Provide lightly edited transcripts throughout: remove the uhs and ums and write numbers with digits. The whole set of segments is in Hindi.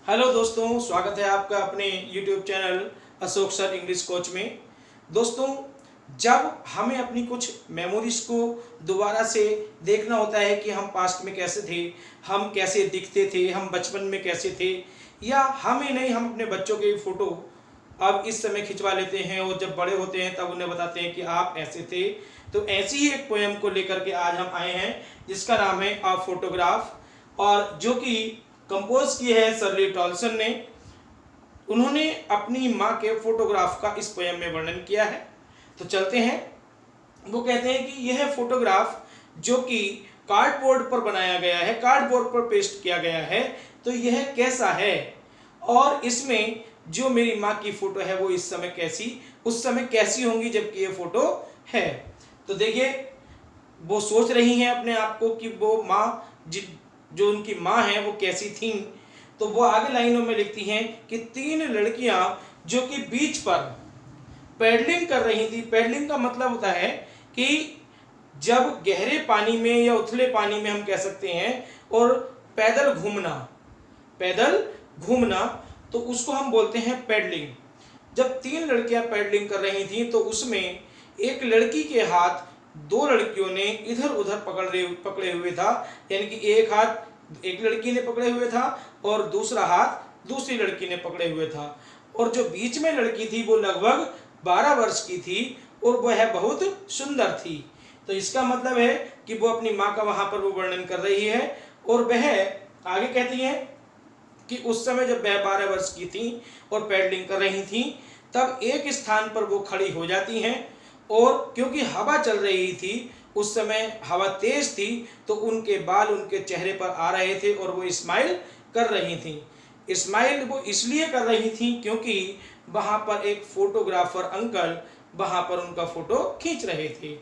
हेलो दोस्तों, स्वागत है आपका अपने YouTube channel Ashok sir English coach में। दोस्तों, जब हमें अपनी कुछ मेमोरीज को दोबारा से देखना होता है कि हम पास्ट में कैसे थे, हम कैसे दिखते थे, हम बचपन में कैसे थे, या हमें नहीं, हम अपने बच्चों के फ़ोटो अब इस समय खिंचवा लेते हैं और जब बड़े होते हैं तब उन्हें बताते हैं कि आप ऐसे थे। तो ऐसी ही एक पोएम को लेकर के आज हम आए हैं जिसका नाम है अ फोटोग्राफ, और जो कि कंपोज की है शर्ली टॉल्सन ने। उन्होंने अपनी माँ के फोटोग्राफ का इस पोएम में वर्णन किया है। तो चलते हैं। वो कहते हैं कि यह फोटोग्राफ जो कि कार्डबोर्ड पर बनाया गया है, कार्डबोर्ड पर पेस्ट किया गया है, तो यह कैसा है, और इसमें जो मेरी माँ की फोटो है वो इस समय कैसी, उस समय कैसी होंगी जबकि ये फोटो है। तो देखिए, वो सोच रही हैं अपने आप को कि वो माँ जो उनकी माँ है वो कैसी थी। तो वो आगे लाइनों में लिखती हैं कि 3 लड़कियां जो कि बीच पर पैडलिंग कर रही थी। पैडलिंग का मतलब होता है कि जब गहरे पानी में या उथले पानी में हम कह सकते हैं, और पैदल घूमना, पैदल घूमना, तो उसको हम बोलते हैं पैडलिंग। जब 3 लड़कियां पैडलिंग कर रही थी तो उसमें एक लड़की के हाथ 2 लड़कियों ने इधर उधर पकड़े हुए था, यानी कि एक हाथ एक लड़की ने पकड़े हुए था और दूसरा हाथ दूसरी लड़की ने पकड़े हुए था। और जो बीच में लड़की थी वो लगभग 12 वर्ष की थी और वह बहुत सुंदर थी। तो इसका मतलब है कि वो अपनी माँ का वहां पर वो वर्णन कर रही है। और वह आगे कहती है कि उस समय जब वह 12 वर्ष की थी और पैडलिंग कर रही थी, तब एक स्थान पर वो खड़ी हो जाती हैं, और क्योंकि हवा चल रही थी, उस समय हवा तेज थी, तो उनके बाल उनके चेहरे पर आ रहे थे और वो स्माइल कर रही थी। स्माइल वो इसलिए कर रही थी क्योंकि वहाँ पर एक फोटोग्राफर अंकल वहाँ पर उनका फोटो खींच रहे थे।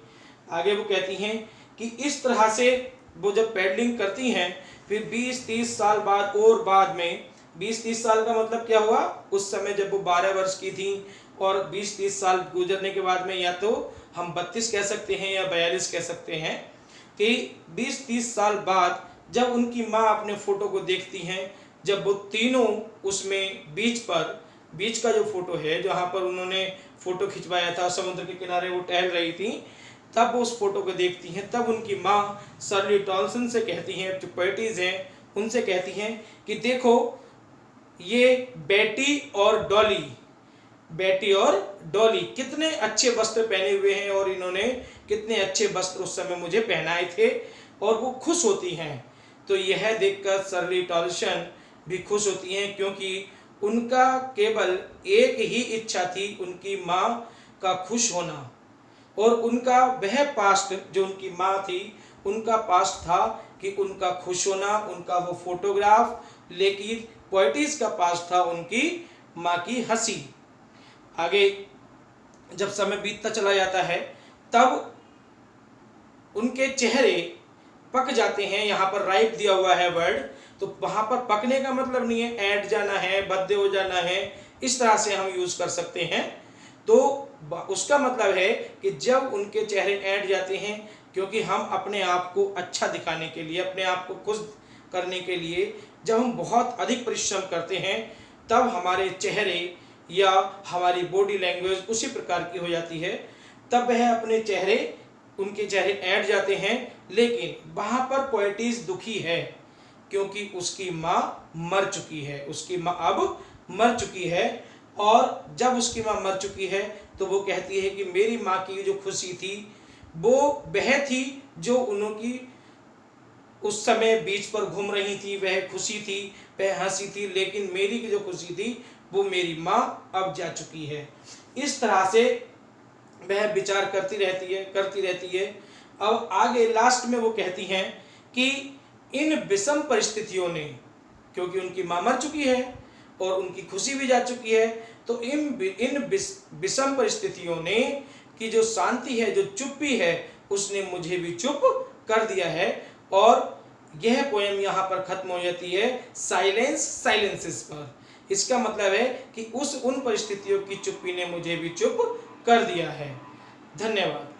आगे वो कहती हैं कि इस तरह से वो जब पैडलिंग करती हैं, फिर 20-30 साल बाद, और बाद में 20-30 साल का मतलब क्या हुआ, उस समय जब वो 12 वर्ष की थी, और 20-30 साल गुजरने के बाद में या तो हम 32 कह सकते हैं या 42 कह सकते हैं, कि 20-30 साल बाद जब उनकी माँ अपने फोटो को देखती हैं, जब वो तीनों उसमें बीच का जो फोटो है जहाँ पर उन्होंने फोटो खिंचवाया था, समुद्र के किनारे वो टहल रही थी, तब वो उस फोटो को देखती हैं, तब उनकी माँ शर्ली टॉल्सन से कहती हैं, जो पोएटिस हैं उनसे कहती हैं कि देखो, ये बेटी और डॉली कितने अच्छे वस्त्र पहने हुए हैं, और इन्होंने कितने अच्छे वस्त्र उस समय मुझे पहनाए थे, और वो खुश होती हैं। तो यह देखकर शर्ली टॉल्सन भी खुश होती हैं, क्योंकि उनका केवल एक ही इच्छा थी, उनकी माँ का खुश होना। और उनका वह पास्ट, जो उनकी माँ थी, उनका पास्ट था कि उनका खुश होना, उनका वो फोटोग्राफ, लेकिन पोएटिस का पास्ट था उनकी माँ की हंसी। आगे जब समय बीतता चला जाता है, तब उनके चेहरे पक जाते हैं। यहाँ पर राइप दिया हुआ है वर्ड, तो वहाँ पर पकने का मतलब नहीं है ऐंठ जाना है, भद्दे हो जाना है, इस तरह से हम यूज़ कर सकते हैं। तो उसका मतलब है कि जब उनके चेहरे ऐंठ जाते हैं, क्योंकि हम अपने आप को अच्छा दिखाने के लिए, अपने आप को खुश करने के लिए जब हम बहुत अधिक परिश्रम करते हैं, तब हमारे चेहरे या हमारी बॉडी लैंग्वेज उसी प्रकार की हो जाती है। तब वह अपने चेहरे, उनके चेहरे ऐंठ जाते हैं। लेकिन वहाँ पर पोएटिस दुखी है, क्योंकि उसकी माँ मर चुकी है, उसकी माँ अब मर चुकी है। और जब उसकी माँ मर चुकी है तो वो कहती है कि मेरी माँ की जो खुशी थी वो वह थी जो उनकी उस समय बीच पर घूम रही थी, वह खुशी थी, वह हंसी थी, लेकिन मेरी की जो खुशी थी वो मेरी माँ अब जा चुकी है। इस तरह से वह विचार करती रहती है। अब आगे लास्ट में वो कहती हैं कि इन विषम परिस्थितियों ने, क्योंकि उनकी माँ मर चुकी है और उनकी खुशी भी जा चुकी है, तो इन विषम परिस्थितियों ने कि जो शांति है, जो चुप्पी है, उसने मुझे भी चुप कर दिया है। और यह पोएम यहाँ पर खत्म हो जाती है साइलेंसेस पर। इसका मतलब है कि उन परिस्थितियों की चुप्पी ने मुझे भी चुप कर दिया है। धन्यवाद।